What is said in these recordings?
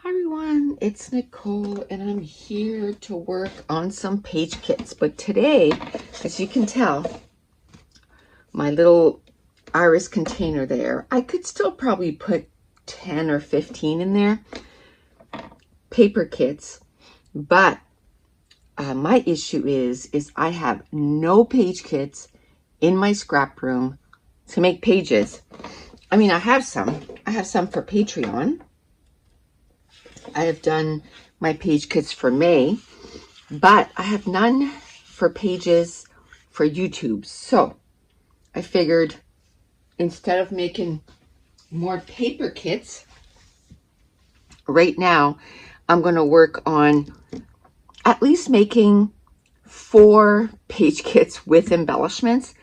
Hi everyone, it's Nicole and I'm here to work on some page kits. But today, as you can tell, my little iris container there, I could still probably put 10 or 15 in there, paper kits. But my issue is I have no page kits in my scrap room to make pages. I mean, I have some for Patreon. I have done my page kits for May, but I have none for pages for YouTube. So I figured instead of making more paper kits, right now I'm going to work on at least making 4 page kits with embellishments.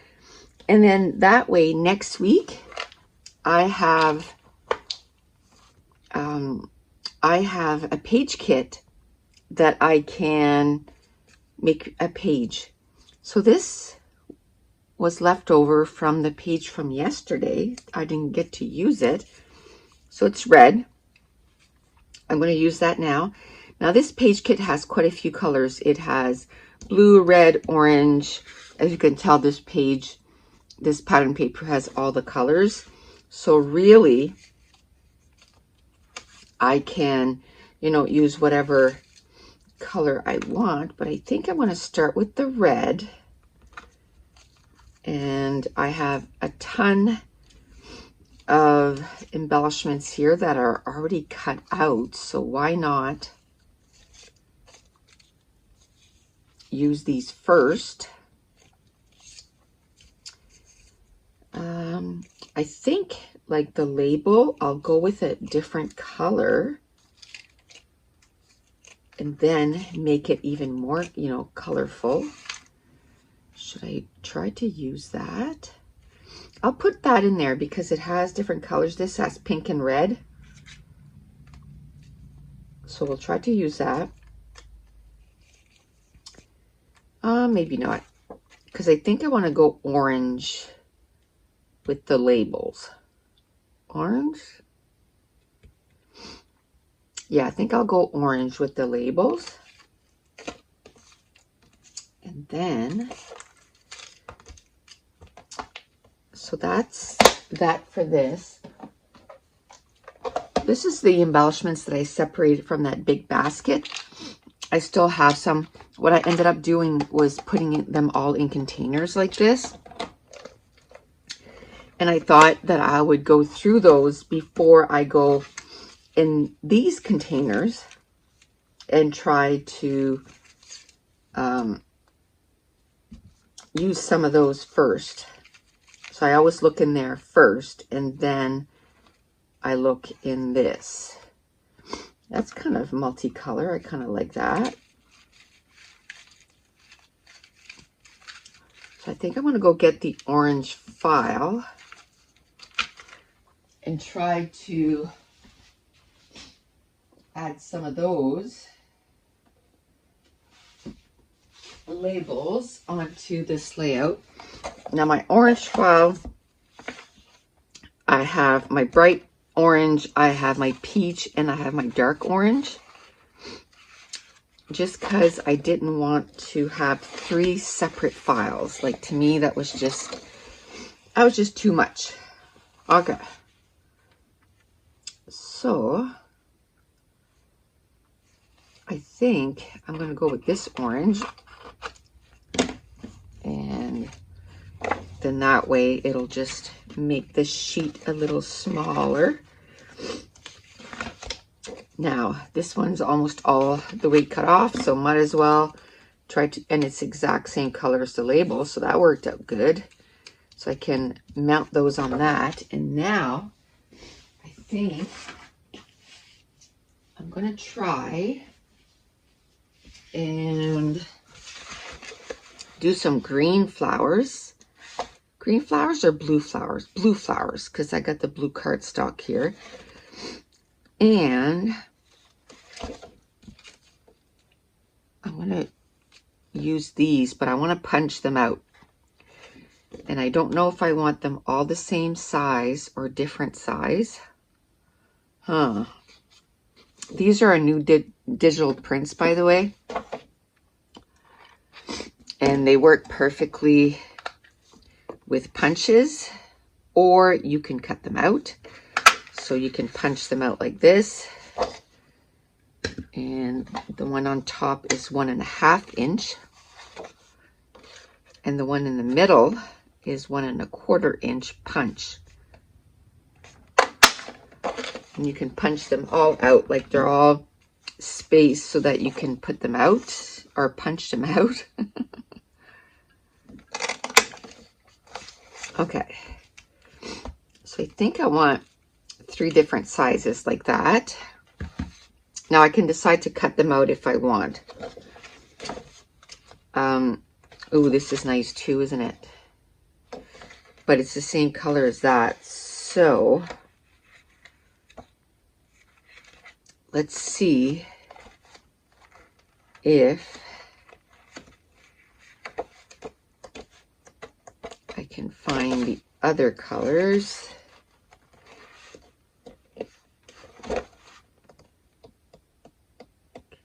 And then that way next week I have a page kit that I can make a page. So this was left over from the page from yesterday. I didn't get to use it. So it's red. I'm going to use that now. Now this page kit has quite a few colors. It has blue, red, orange. As you can tell, this pattern paper has all the colors. So really, I can, use whatever color I want, but I think I want to start with the red. And I have a ton of embellishments here that are already cut out, so why not use these first? I think like the label, I'll go with a different color and then make it even more, colorful. Should I try to use that? I'll put that in there because it has different colors. This has pink and red. So we'll try to use that. Maybe not, because I think I want to go orange with the labels. Orange? Yeah, I think I'll go orange with the labels. And then, so that's that for this. This is the embellishments that I separated from that big basket. I still have some. What I ended up doing was putting them all in containers like this. And I thought that I would go through those before I go in these containers and try to use some of those first. So I always look in there first and then I look in this. That's kind of multicolor. I kind of like that. So I think I'm going to go get the orange file and try to add some of those labels onto this layout. Now my orange file, I have my bright orange, I have my peach, and I have my dark orange. Just because I didn't want to have 3 separate files. Like, to me, that was just too much. Okay. So I think I'm going to go with this orange. And then that way it'll just make this sheet a little smaller. Now, this one's almost all the way cut off, so might as well try to, and it's exact same color as the label, so that worked out good. So I can mount those on that. And now I think I'm going to try and do some green flowers. Green flowers or blue flowers? Blue flowers, because I got the blue cardstock here. And I'm going to use these, but I want to punch them out. And I don't know if I want them all the same size or different size. These are our new digital prints, by the way. And they work perfectly with punches, or you can cut them out. So you can punch them out like this. And the one on top is 1.5 inch. And the one in the middle is 1.25 inch punch. And you can punch them all out, like they're all spaced so that you can put them out or punch them out. Okay. So I think I want 3 different sizes like that. Now I can decide to cut them out if I want. Oh, this is nice too, isn't it? But it's the same color as that. So let's see if I can find the other colors.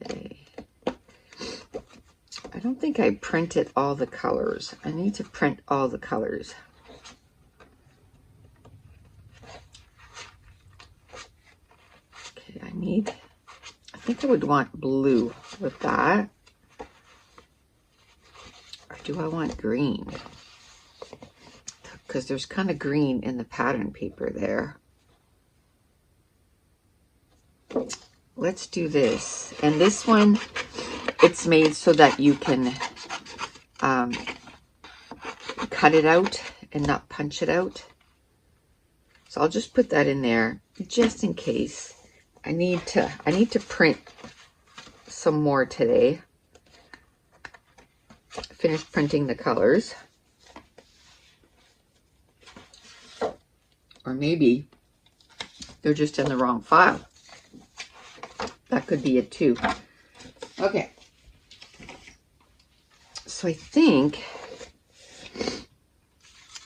Okay. I don't think I printed all the colors. I need to print all the colors. Okay, I think I would want blue with that. Or do I want green? Because there's kind of green in the pattern paper there. Let's do this. And this one, it's made so that you can cut it out and not punch it out. So I'll just put that in there just in case. I need to print some more today. Finish printing the colors. Or maybe they're just in the wrong file. That could be it too. Okay. So I think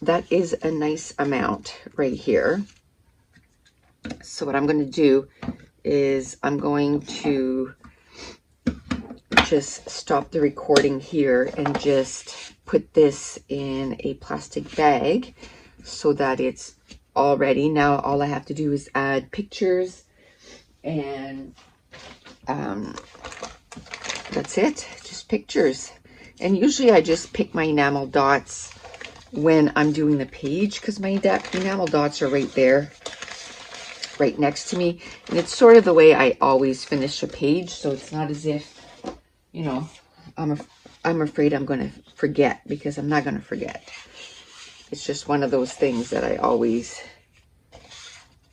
that is a nice amount right here. So what I'm going to do is I'm going to just stop the recording here and just put this in a plastic bag so that it's all ready. Now all I have to do is add pictures, and that's it, just pictures. And usually I just pick my enamel dots when I'm doing the page, because my enamel dots are right there, right next to me. And it's sort of the way I always finish a page, so it's not as if, you know, I'm afraid I'm going to forget, because I'm not going to forget. It's just one of those things that I always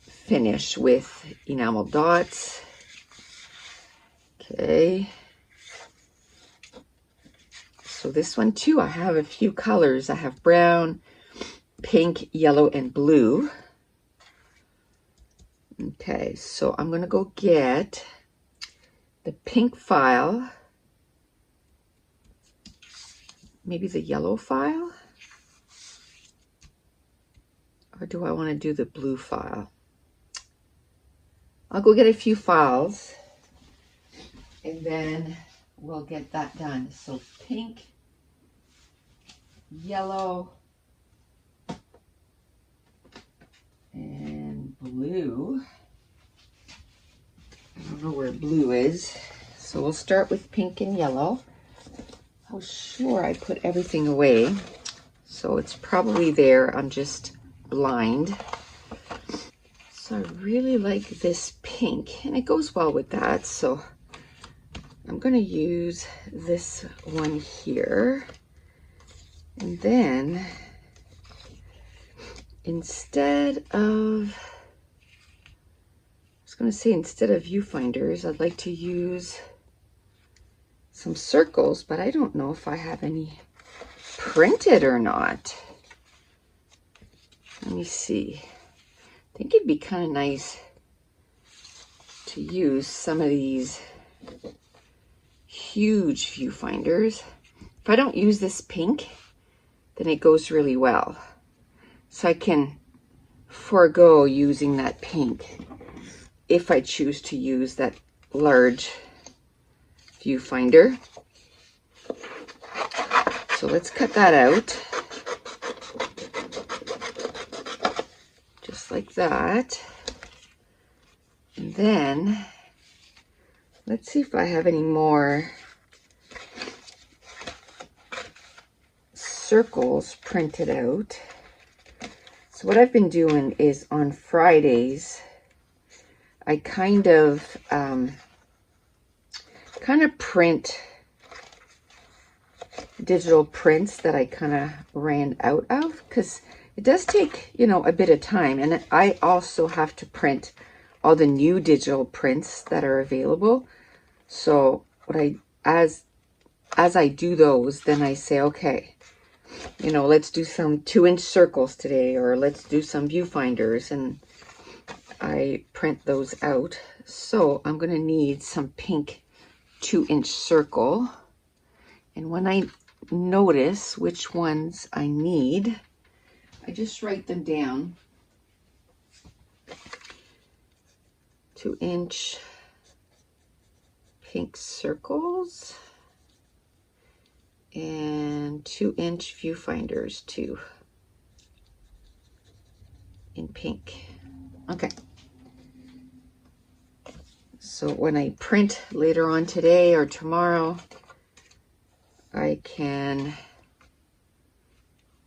finish with enamel dots. Okay. So this one too, I have a few colors. I have brown, pink, yellow, and blue. Okay, so I'm going to go get the pink file, maybe the yellow file, or do I want to do the blue file? I'll go get a few files and then we'll get that done. So pink, yellow, and blue. I don't know where blue is. So we'll start with pink and yellow. I was sure I put everything away, so it's probably there. I'm just blind. So I really like this pink, and it goes well with that. So I'm going to use this one here. And then instead of viewfinders, I'd like to use some circles, but I don't know if I have any printed or not. Let me see. I think it'd be kind of nice to use some of these huge viewfinders. If I don't use this pink, then it goes really well. So I can forego using that pink if I choose to use that large viewfinder. So let's cut that out. Just like that. And then let's see if I have any more circles printed out. So what I've been doing is on Fridays, I kind of print digital prints that I kind of ran out of, because it does take, you know, a bit of time. And I also have to print all the new digital prints that are available. So as I do those, then I say, okay, you know, let's do some 2-inch circles today, or let's do some viewfinders, and I print those out. So I'm going to need some pink 2-inch circle. And when I notice which ones I need, I just write them down. 2-inch pink circles and 2-inch viewfinders too in pink. Okay. So when I print later on today or tomorrow, I can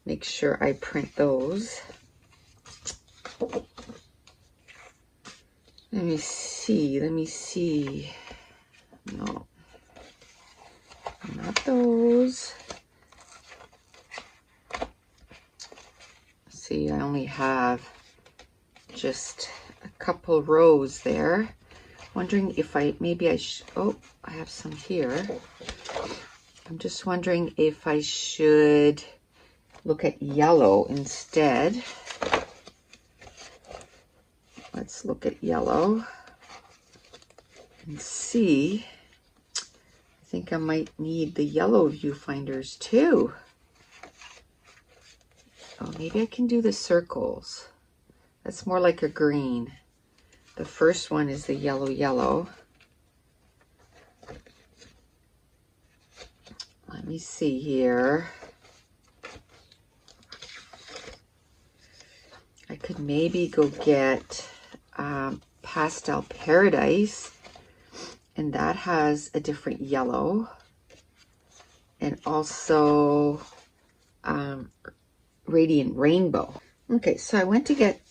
make sure I print those. Let me see. No, not those. See, I only have just a couple rows there. Wondering if maybe I should, oh, I have some here. I'm just wondering if I should look at yellow instead. Let's look at yellow and see. I think I might need the yellow viewfinders too. Oh, maybe I can do the circles. That's more like a green. The first one is the yellow. Let me see here. I could maybe go get Pastel Paradise, and that has a different yellow, and also Radiant Rainbow. Okay, so I went to get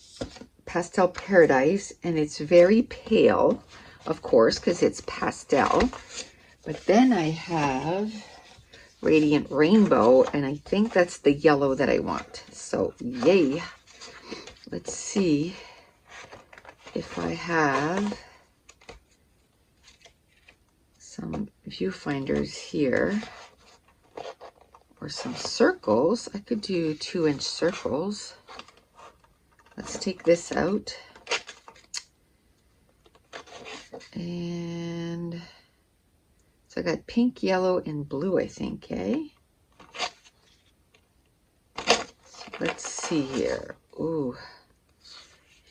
Pastel Paradise, and it's very pale, of course, because it's pastel. But then I have Radiant Rainbow, and I think that's the yellow that I want. So yay. Let's see if I have some viewfinders here or some circles. I could do 2-inch circles. Let's take this out. And so I got pink, yellow, and blue, I think, eh? So let's see here. Ooh,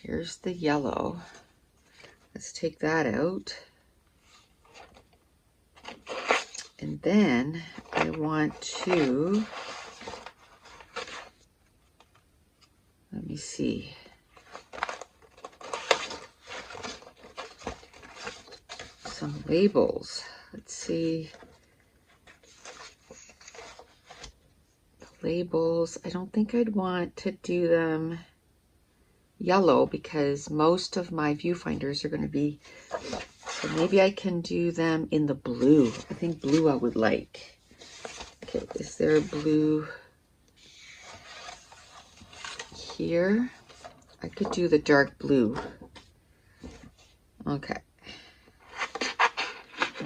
here's the yellow. Let's take that out. And then I want to, let me see. Some labels. Let's see. The labels, I don't think I'd want to do them yellow because most of my viewfinders are going to be, so maybe I can do them in the blue. I think blue I would like. Okay, is there a blue here? I could do the dark blue. Okay.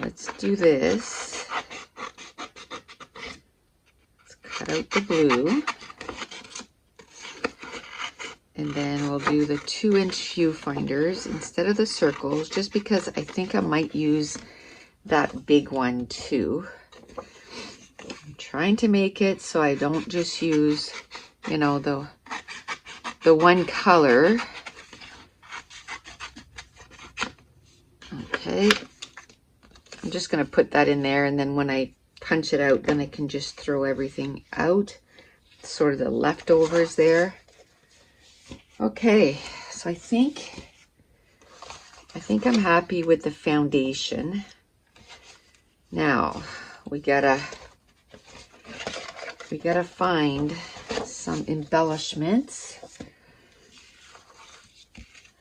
Let's do this. Let's cut out the blue. And then we'll do the 2-inch viewfinders instead of the circles, just because I think I might use that big one too. I'm trying to make it so I don't just use, you know, the one color. Okay, just going to put that in there, and then when I punch it out, then I can just throw everything out. Sort of the leftovers there. Okay, so I think I'm happy with the foundation. Now we gotta find some embellishments.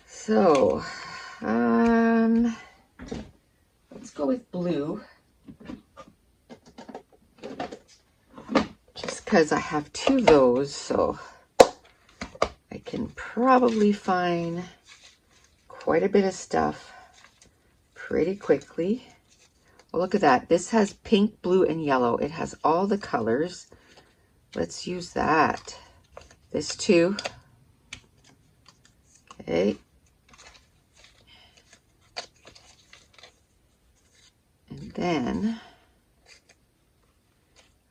So let's go with blue, just because I have 2 of those, so I can probably find quite a bit of stuff pretty quickly. Well, look at that. This has pink, blue, and yellow. It has all the colors. Let's use that. This too. Okay. And then,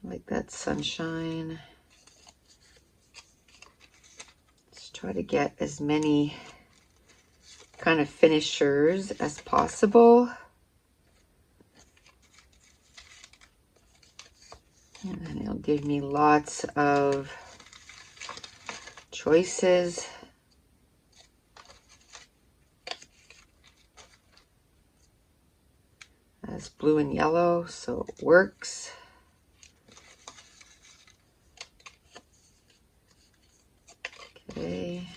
like that sunshine. Let's try to get as many kind of finishers as possible. And then it'll give me lots of choices. That's blue and yellow, so it works. Okay.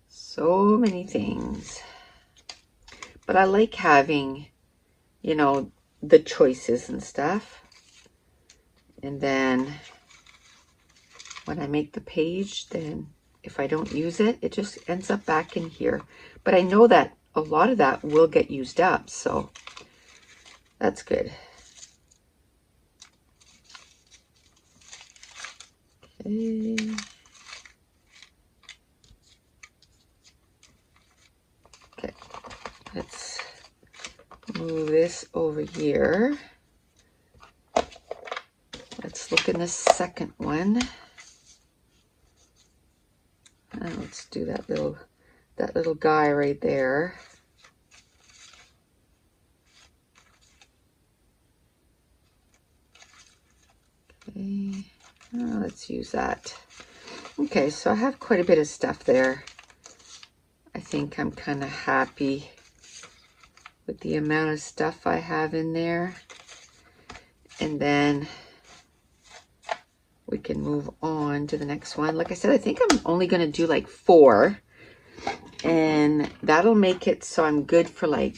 So many things. But I like having, you know, the choices and stuff. And then when I make the page, then if I don't use it, it just ends up back in here. But I know that a lot of that will get used up, so that's good. Okay. Okay, let's move this over here. Let's look in the second one. And let's do that little guy right there. Okay, let's use that. Okay, so I have quite a bit of stuff there. I think I'm kind of happy with the amount of stuff I have in there. And then we can move on to the next one. Like I said, I think I'm only going to do like 4. And that'll make it so I'm good for like,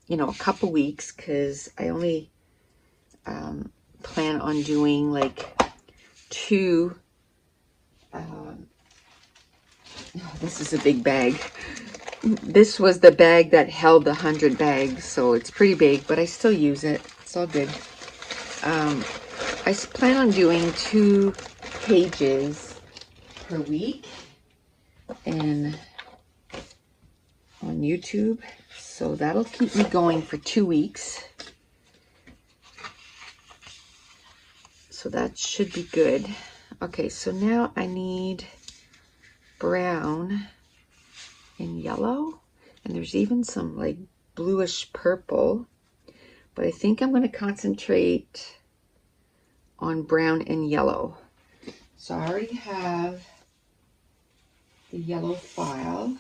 you know, a couple weeks, because I only plan on doing like 2. Oh, this is a big bag. This was the bag that held the 100 bags, so it's pretty big, but I still use it. It's all good. I plan on doing 2 pages per week and on YouTube, so that'll keep me going for 2 weeks. So that should be good. Okay, so now I need brown and yellow, and there's even some like bluish purple, but I think I'm going to concentrate on brown and yellow. So I already have the yellow file.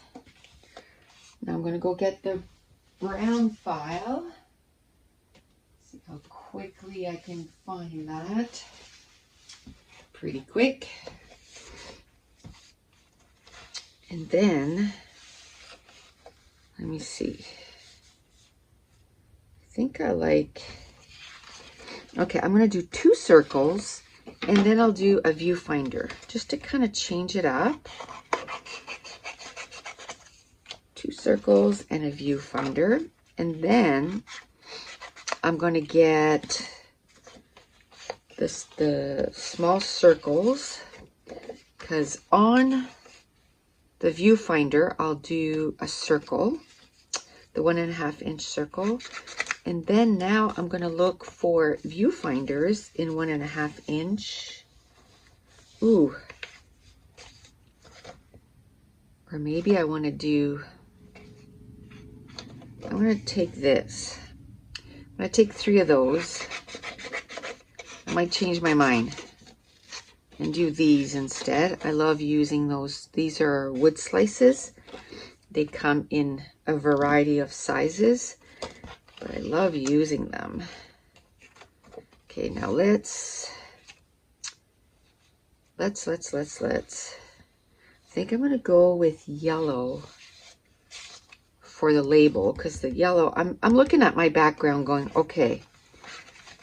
Now I'm going to go get the brown file. See how quickly I can find that. Pretty quick. And then, let me see. I think I like, okay, I'm going to do 2 circles, and then I'll do a viewfinder just to kind of change it up. 2 circles and a viewfinder. And then I'm going to get the small circles, because on the viewfinder I'll do a circle, the 1.5 inch circle, and then now I'm going to look for viewfinders in 1.5 inch Ooh. Or maybe I want to take this. I'm going to take 3 of those. I might change my mind and do these instead. I love using those. These are wood slices. They come in a variety of sizes, but I love using them. Okay, now let's. I think I'm gonna go with yellow for the label, because the yellow, I'm looking at my background going, okay,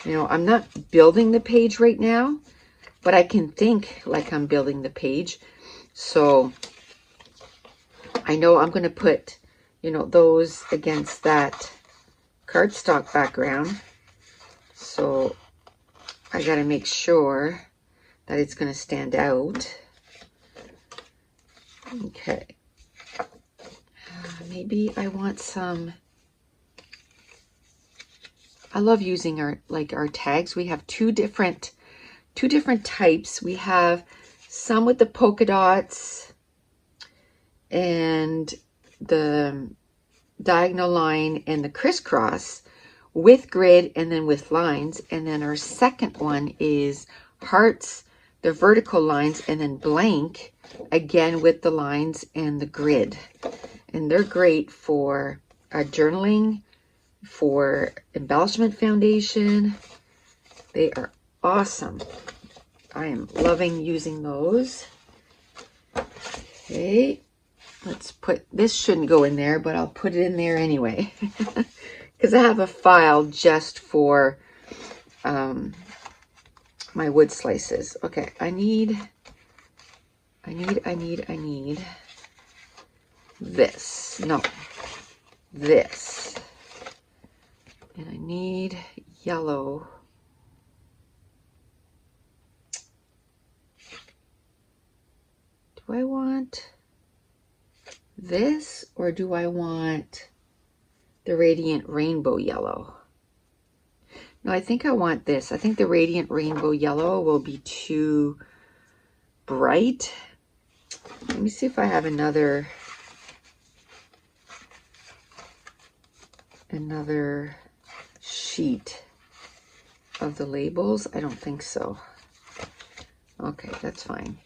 you know, I'm not building the page right now, but I can think like I'm building the page. So I know I'm gonna put, you know, those against that cardstock background. So I gotta make sure that it's gonna stand out. Okay. Maybe I want some. I love using our tags. We have two different types. We have some with the polka dots and the diagonal line and the crisscross with grid and then with lines. And then our second one is hearts, the vertical lines, and then blank again with the lines and the grid. And they're great for journaling, for embellishment foundation. They are awesome. I am loving using those. Okay, let's put, this shouldn't go in there, but I'll put it in there anyway. Because I have a file just for my wood slices. Okay, I need this. No, this. And I need yellow. Do I want this or do I want the Radiant Rainbow Yellow? No, I think I want this. I think the Radiant Rainbow Yellow will be too bright. Let me see if I have another sheet of the labels. I don't think so. Okay, that's fine.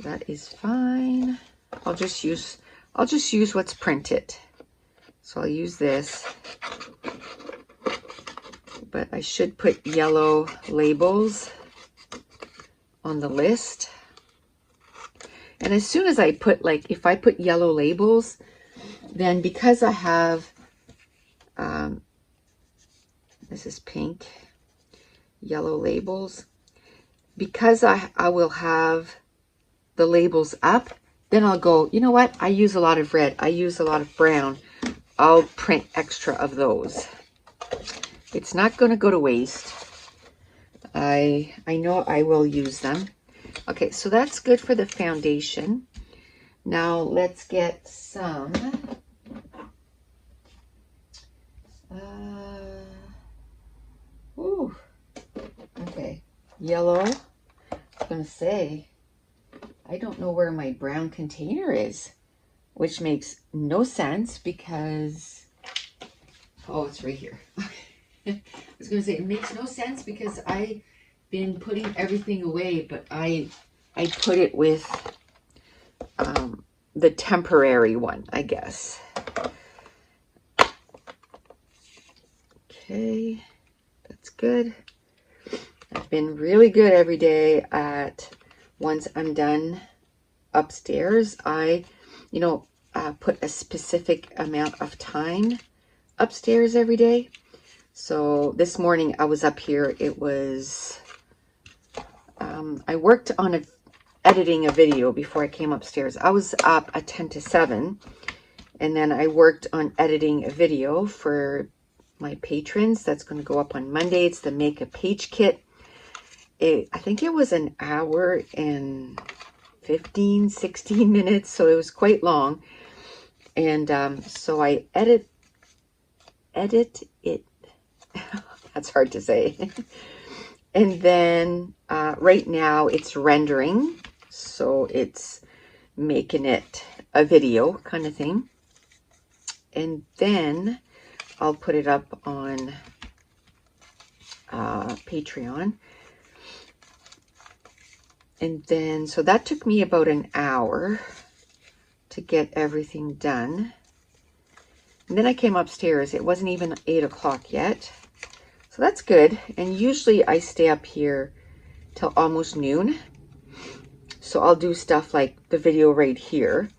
That is fine. I'll just use what's printed. So I'll use this. But I should put yellow labels on the list. And as soon as I put, like, if I put yellow labels, then because I have, this is pink, yellow labels, because I will have the labels up, then I'll go, you know what? I use a lot of red. I use a lot of brown. I'll print extra of those. It's not going to go to waste. I know I will use them. Okay, so that's good for the foundation. Now let's get some okay, yellow. I was going to say, I don't know where my brown container is, which makes no sense because, oh, it's right here. I was going to say, it makes no sense because I've been putting everything away, but I put it with the temporary one, I guess. Okay, that's good. I've been really good every day at, once I'm done upstairs, I put a specific amount of time upstairs every day. So this morning I was up here. It was, I worked on editing a video before I came upstairs. I was up at 10 to 7, and then I worked on editing a video for my patrons. That's going to go up on Monday. It's the Make a Page Kit. I think it was an hour and 16 minutes, so it was quite long. And so I edit it. That's hard to say. And then right now it's rendering, so it's making it a video kind of thing. And then I'll put it up on Patreon. And then, so that took me about an hour to get everything done. And then I came upstairs. It wasn't even 8 o'clock yet. So that's good. And usually I stay up here till almost noon. So I'll do stuff like the video right here.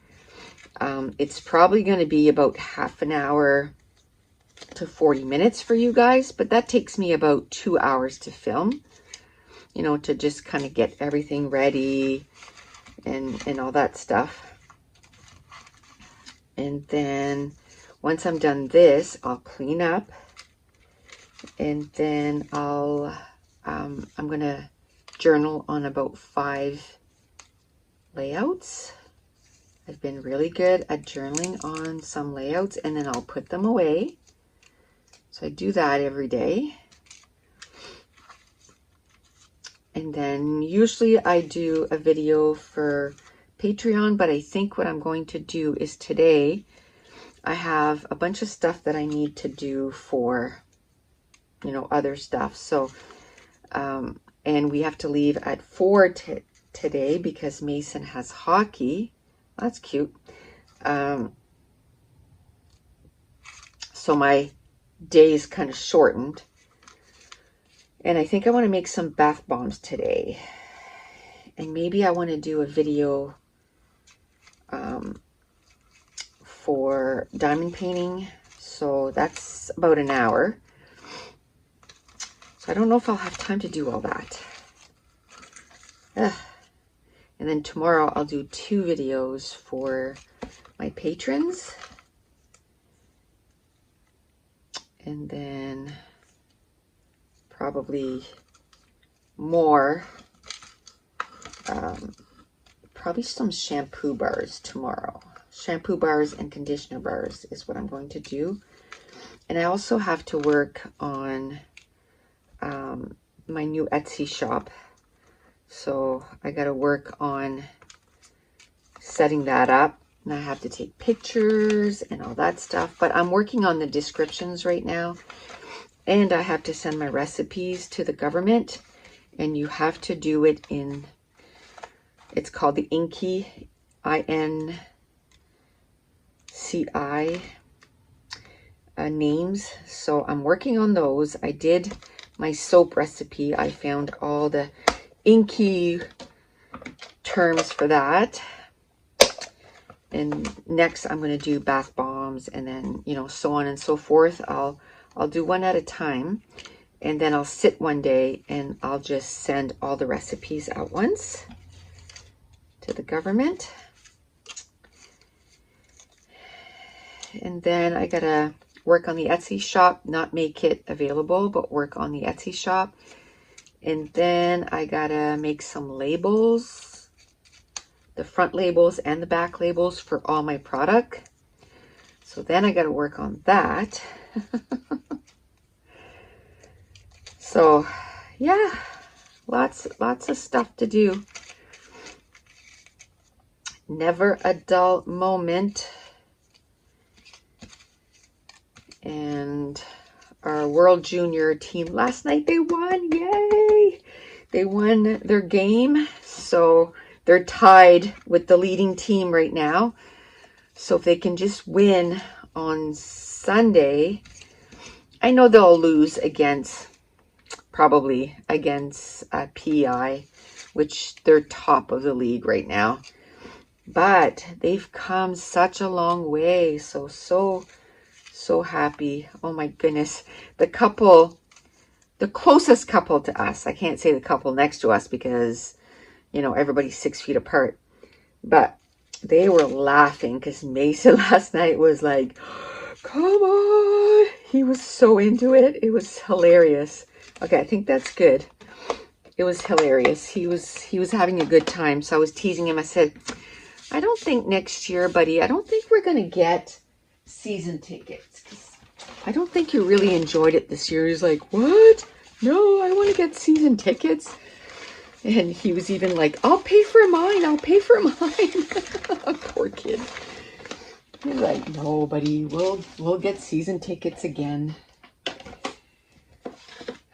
It's probably going to be about half an hour to 40 minutes for you guys, but that takes me about 2 hours to film, you know, to just kind of get everything ready and all that stuff. And then once I'm done this, I'll clean up, and then I'm gonna journal on about 5 layouts. I've been really good at journaling on some layouts, and then I'll put them away. So I do that every day. And then usually I do a video for Patreon, but I think what I'm going to do is today I have a bunch of stuff that I need to do for, you know, other stuff. So, and we have to leave at 4 today because Mason has hockey. That's cute. So my day is kind of shortened. And I think I want to make some bath bombs today. And maybe I want to do a video for diamond painting. So that's about an hour. So I don't know if I'll have time to do all that. Ugh. And then tomorrow I'll do 2 videos for my patrons. And then probably more, probably some shampoo bars tomorrow. Shampoo bars and conditioner bars is what I'm going to do. And I also have to work on my new Etsy shop. So I got to work on setting that up. And I have to take pictures and all that stuff. But I'm working on the descriptions right now. And I have to send my recipes to the government. And you have to do it in, it's called the INCI, INCI names. So I'm working on those. I did my soap recipe. I found all the INCI terms for that. And next I'm going to do bath bombs, and then, you know, so on and so forth. I'll do one at a time, and then I'll sit one day and I'll just send all the recipes at once to the government. And then I gotta work on the Etsy shop, not make it available, but work on the Etsy shop. And then I gotta make some labels, the front labels and the back labels for all my product. So then I gotta work on that. So yeah, lots of stuff to do. Never a dull moment. And our World Junior team last night, they won. Yay! They won their game. So they're tied with the leading team right now. So if they can just win on Sunday, I know they'll lose against, probably against PEI, which they're top of the league right now. But they've come such a long way. So happy. Oh my goodness. The couple, the closest couple to us, I can't say the couple next to us because, you know, everybody's 6 feet apart. But they were laughing because Mason last night was like, come on. He was so into it. It was hilarious. Okay, I think that's good. It was hilarious. He was having a good time. So I was teasing him. I said, I don't think next year, buddy, I don't think we're going to get season tickets. I don't think you really enjoyed it this year. He's like, what? no, I want to get season tickets. And he was even like, I'll pay for mine. I'll pay for mine. Poor kid. He's like, no, buddy, we'll get season tickets again.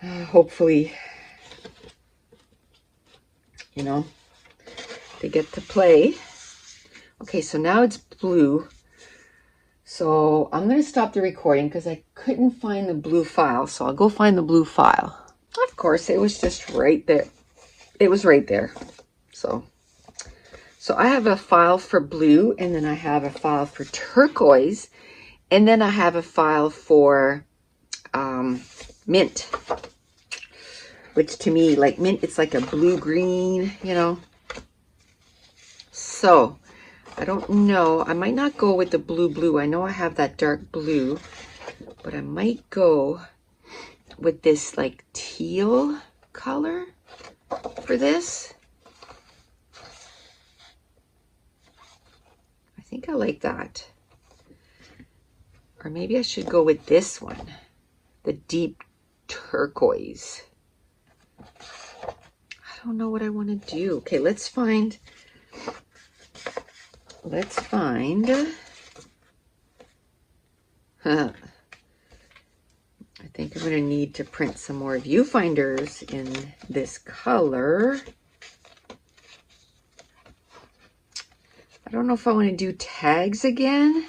Hopefully, you know, they get to play. Okay, so now it's blue. So I'm going to stop the recording because I couldn't find the blue file. So I'll go find the blue file. Of course, it was just right there. It was right there. So I have a file for blue, and then I have a file for turquoise, and then I have a file for mint, which to me, like mint, it's like a blue-green, you know. So I don't know. I might not go with the blue. I know I have that dark blue, but I might go with this like teal color for this. I think I like that. Or maybe I should go with this one, the deep turquoise. I don't know what I want to do. Okay, let's find. I think I'm going to need to print some more viewfinders in this color. I don't know if I want to do tags again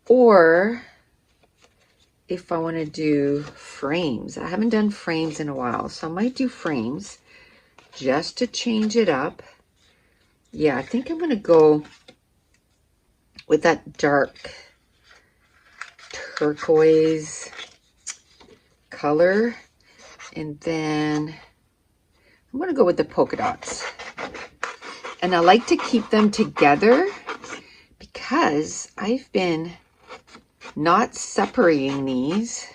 or if I want to do frames. I haven't done frames in a while, so I might do frames just to change it up. Yeah, I think I'm going to go with that dark turquoise color. And then I'm going to go with the polka dots. And I like to keep them together because I've been not separating these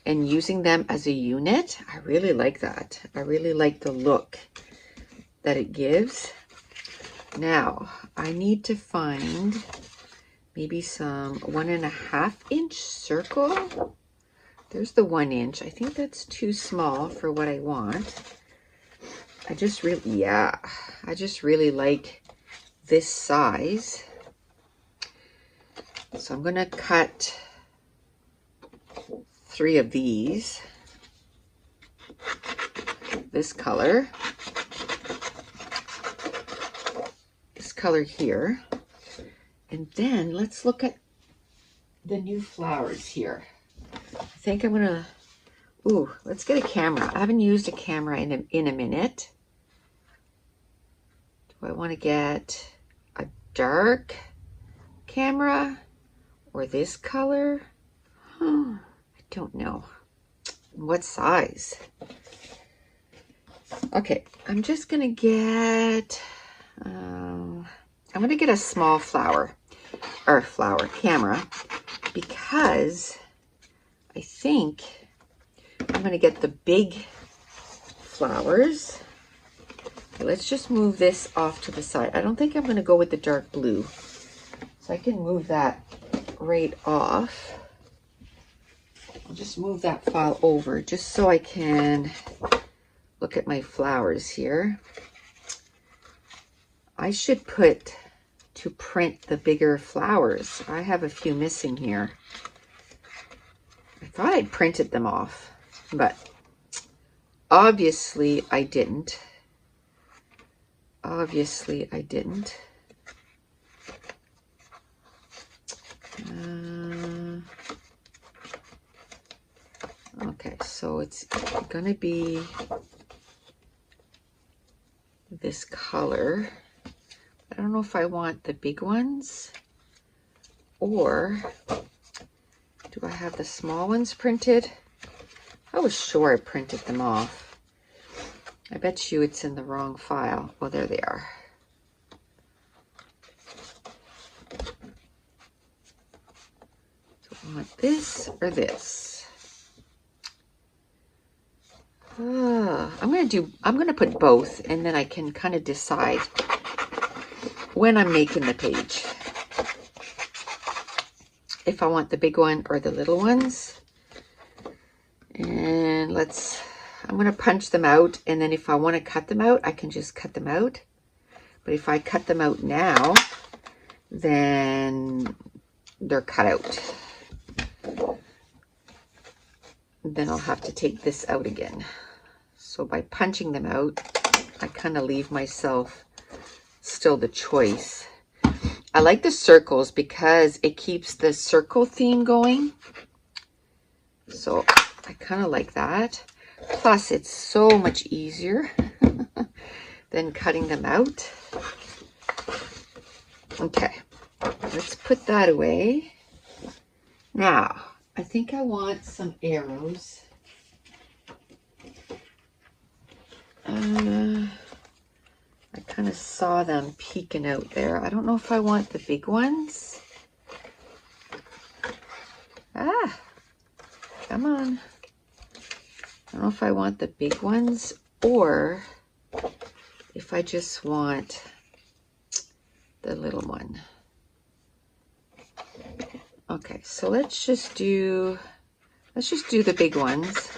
and using them as a unit. I really like that. I really like the look that it gives. Now, I need to find maybe some 1.5 inch circle. There's the 1 inch. I think that's too small for what I want. I just really like this size. So I'm gonna cut 3 of these. This color. This color here. And then let's look at the new flowers here. I think I'm gonna, let's get a camera. I haven't used a camera in a minute. Do I want to get a dark camera or this color? I don't know. What size? Okay, I'm just gonna get, I'm gonna get a small camera because I think I'm gonna get the big flowers. Okay, let's just move this off to the side. I don't think I'm gonna go with the dark blue. So I can move that right off. I'll just move that file over just so I can look at my flowers here. I should put to print the bigger flowers. I have a few missing here. I thought I'd printed them off, but obviously I didn't. Okay, so it's gonna be this color. I don't know if I want the big ones or do I have the small ones printed? I was sure I printed them off. I bet you it's in the wrong file. Well, there they are. So I want this or this. I'm gonna put both, and then I can kind of decide when I'm making the page if I want the big one or the little ones. And And I'm going to punch them out, and then if I want to cut them out, I can just cut them out. But if I cut them out now, then they're cut out. Then I'll have to take this out again. So by punching them out, I kind of leave myself still the choice. I like the circles because it keeps the circle theme going. So I kind of like that. Plus, it's so much easier than cutting them out. Okay, let's put that away. Now, I think I want some arrows. I kind of saw them peeking out there. I don't know if I want the big ones. Come on. I don't know if I want the big ones or if I just want the little one. Okay, so let's just do the big ones.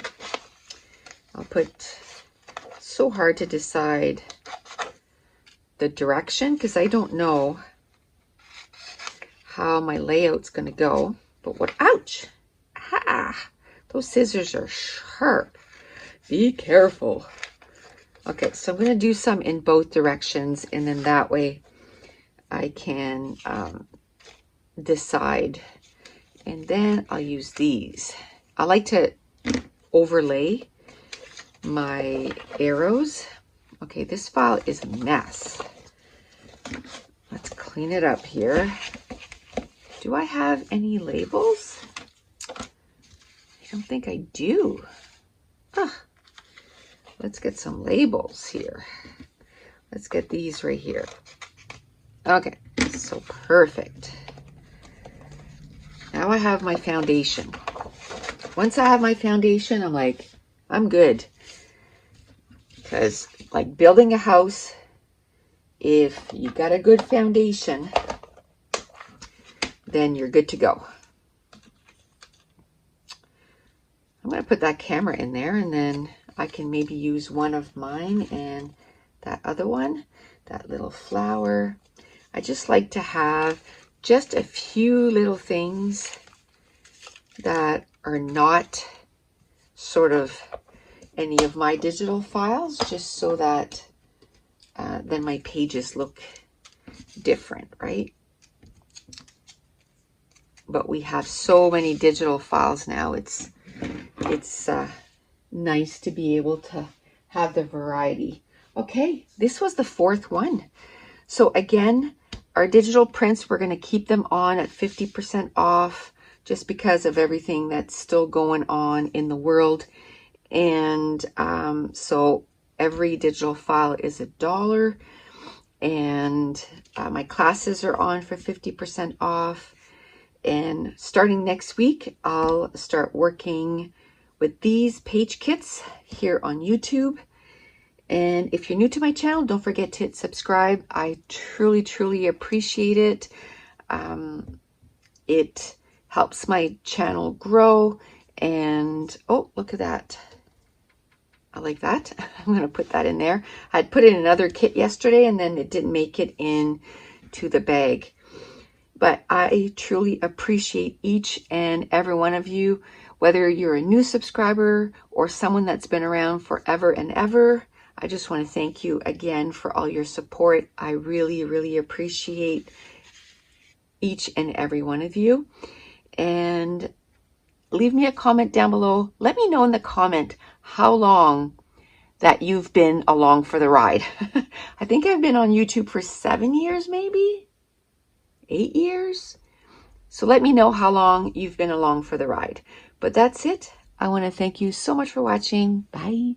So hard to decide the direction because I don't know how my layout's going to go. But ouch! Those scissors are sharp. Be careful. Okay, so I'm going to do some in both directions, and then that way I can decide. And then I'll use these. I like to overlay my arrows. Okay, this file is a mess. Let's clean it up here. Do I have any labels? I don't think I do. Let's get some labels here. Let's get these right here. Okay, so perfect. Now I have my foundation. Once I have my foundation, I'm like, I'm good. Because like building a house, if you got a good foundation, then you're good to go. I'm going to put that camera in there, and then I can maybe use one of mine and that other one, that little flower. I just like to have just a few little things that are not sort of any of my digital files, just so that then my pages look different, right? But we have so many digital files now. It's nice to be able to have the variety. Okay, this was the fourth one. So again, our digital prints, we're going to keep them on at 50% off just because of everything that's still going on in the world. And so every digital file is $1. And my classes are on for 50% off. And starting next week, I'll start working with these page kits here on YouTube. And if you're new to my channel, don't forget to hit subscribe. I truly, truly appreciate it. It helps my channel grow. And oh, look at that. I like that. I'm going to put that in there. I'd put in another kit yesterday, and then it didn't make it into the bag. But I truly appreciate each and every one of you, whether you're a new subscriber or someone that's been around forever and ever. I just want to thank you again for all your support. I really, really appreciate each and every one of you. And leave me a comment down below. Let me know in the comment how long that you've been along for the ride. I think I've been on YouTube for 7 years, maybe 8 years. So let me know how long you've been along for the ride. But that's it. I want to thank you so much for watching. Bye.